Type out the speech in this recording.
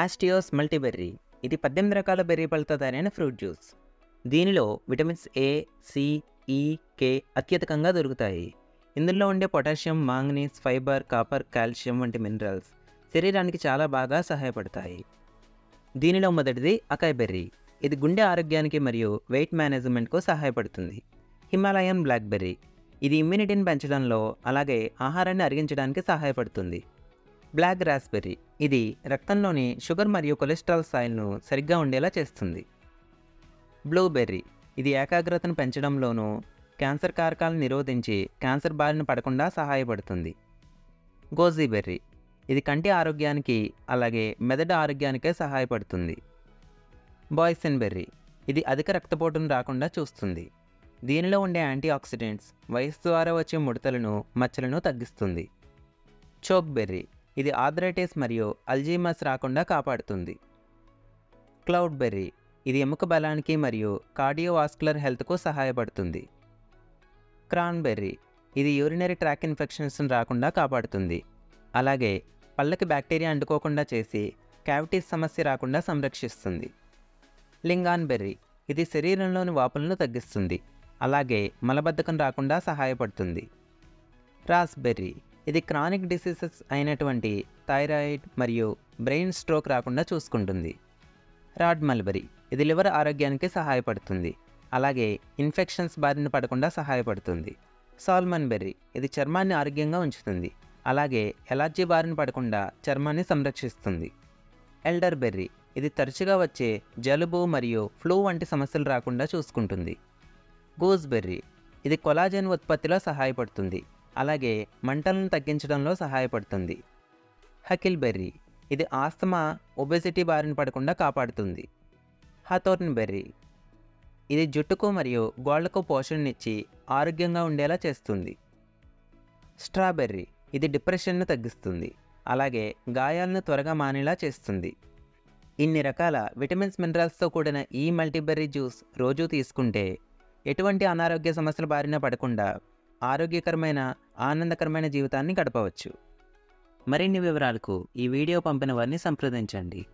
ఆస్టియోస్ మల్టీబెర్రీ ఇది 18 రకాల బెర్రీ పళ్ళతో తయారైన ఫ్రూట్ జ్యూస్. దీనిలో విటమిన్స్ ఏ, సి, ఈ, కే అత్యధికంగా దొరుకుతాయి. ఇందులో ఉండే potassium, manganese, fibre, copper, calcium వంటి మినరల్స్ శరీరానికి చాలా బాగా సహాయపడతాయి. దీనిలో మొదటిది అకాయ్ బెర్రీ. ఇది గుండె ఆరోగ్యానికి మరియు వెయిట్ మేనేజ్మెంట్కు సహాయపడుతుంది. హిమాలయన్ బ్లాక్బెర్రీ ఇది ఇమ్యూనిటీని పెంచడంలో అలాగే ఆహారాన్ని అరిగించడానికి సహాయపడుతుంది. బ్లాక్ రాస్బెర్రీ ఇది రక్తంలోని షుగర్ మరియు కొలెస్ట్రాల్ స్థాయిలను సరిగ్గా ఉండేలా చేస్తుంది. బ్లూబెర్రీ ఇది ఏకాగ్రతను పెంచడంలోనూ క్యాన్సర్ కారకాలను నిరోధించి క్యాన్సర్ బారిన పడకుండా సహాయపడుతుంది. గోజీబెర్రీ ఇది కంటి ఆరోగ్యానికి అలాగే మెదడు ఆరోగ్యానికే సహాయపడుతుంది. బాయ్సన్ బెర్రీ ఇది అధిక రక్తపోటును రాకుండా చూస్తుంది. దీనిలో ఉండే యాంటీ ఆక్సిడెంట్స్ వయస్సు ద్వారా వచ్చే ముడతలను, మచ్చలను తగ్గిస్తుంది. చోక్ బెర్రీ ఇది ఆర్థరైటిస్ మరియు అల్జీమర్స్ రాకుండా కాపాడుతుంది. క్లౌడ్ బెర్రీ ఇది ఎముక బలానికి మరియు కార్డియోవాస్కులర్ హెల్త్కు సహాయపడుతుంది. క్రాన్బెర్రీ ఇది యూరినరీ ట్రాక్ ఇన్ఫెక్షన్స్ రాకుండా కాపాడుతుంది. అలాగే పళ్ళకి బ్యాక్టీరియా అంటుకోకుండా చేసి క్యావిటీస్ సమస్య రాకుండా సంరక్షిస్తుంది. లింగాన్ బెర్రీ ఇది శరీరంలోని వాపులను తగ్గిస్తుంది. అలాగే మలబద్ధకం రాకుండా సహాయపడుతుంది. రాస్బెర్రీ ఇది క్రానిక్ డిసీజెస్ అయినటువంటి థైరాయిడ్ మరియు బ్రెయిన్ స్ట్రోక్ రాకుండా చూసుకుంటుంది. రాడ్ మల్బెరీ ఇది లివర్ ఆరోగ్యానికి సహాయపడుతుంది. అలాగే ఇన్ఫెక్షన్స్ బారిన పడకుండా సహాయపడుతుంది. సాల్మన్ బెర్రీ ఇది చర్మాన్ని ఆరోగ్యంగా ఉంచుతుంది. అలాగే ఎలర్జీ బారిన పడకుండా చర్మాన్ని సంరక్షిస్తుంది. ఎల్డర్ బెర్రీ ఇది తరచుగా వచ్చే జలుబు మరియు ఫ్లూ వంటి సమస్యలు రాకుండా చూసుకుంటుంది. గూస్బెర్రీ ఇది కొలాజన్ ఉత్పత్తిలో సహాయపడుతుంది. అలాగే మంటలను తగ్గించడంలో సహాయపడుతుంది. హకిల్ బెర్రీ ఇది ఆస్తమా, ఒబెసిటీ బారిన పడకుండా కాపాడుతుంది. హథోర్న్ బెర్రీ ఇది జుట్టుకు మరియు గోళ్లకు పోషణనిచ్చి ఆరోగ్యంగా ఉండేలా చేస్తుంది. స్ట్రాబెర్రీ ఇది డిప్రెషన్ను తగ్గిస్తుంది. అలాగే గాయాలను త్వరగా మానేలా చేస్తుంది. ఇన్ని రకాల విటమిన్స్, మినరల్స్తో కూడిన ఈ మల్టీబెర్రీ జ్యూస్ రోజూ తీసుకుంటే ఎటువంటి అనారోగ్య సమస్యల బారిన పడకుండా ఆరోగ్యకరమైన, ఆనందకరమైన జీవితాన్ని గడపవచ్చు. మరిన్ని వివరాలకు ఈ వీడియో పంపిన వారిని సంప్రదించండి.